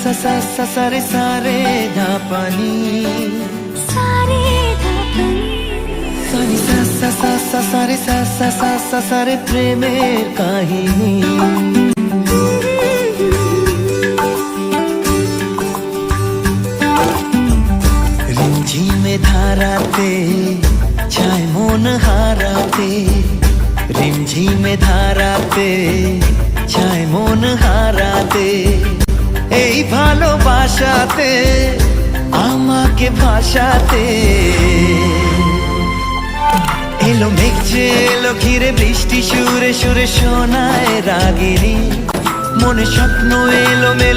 सा रे सारे धापानी सानी सा रे प्रेमेर काहिनी रिमझिमे धाराते छाय मन हाराते रिमझिमे धाराते छाय मन हाराते এই ভালোবাসাতে আমাকে ভাষাতে এলো মেঘ যে এলো ঘিরে বৃষ্টি সুরে সুরে শোনায় রাগিনী মনে স্বপ্ন এলো মেলো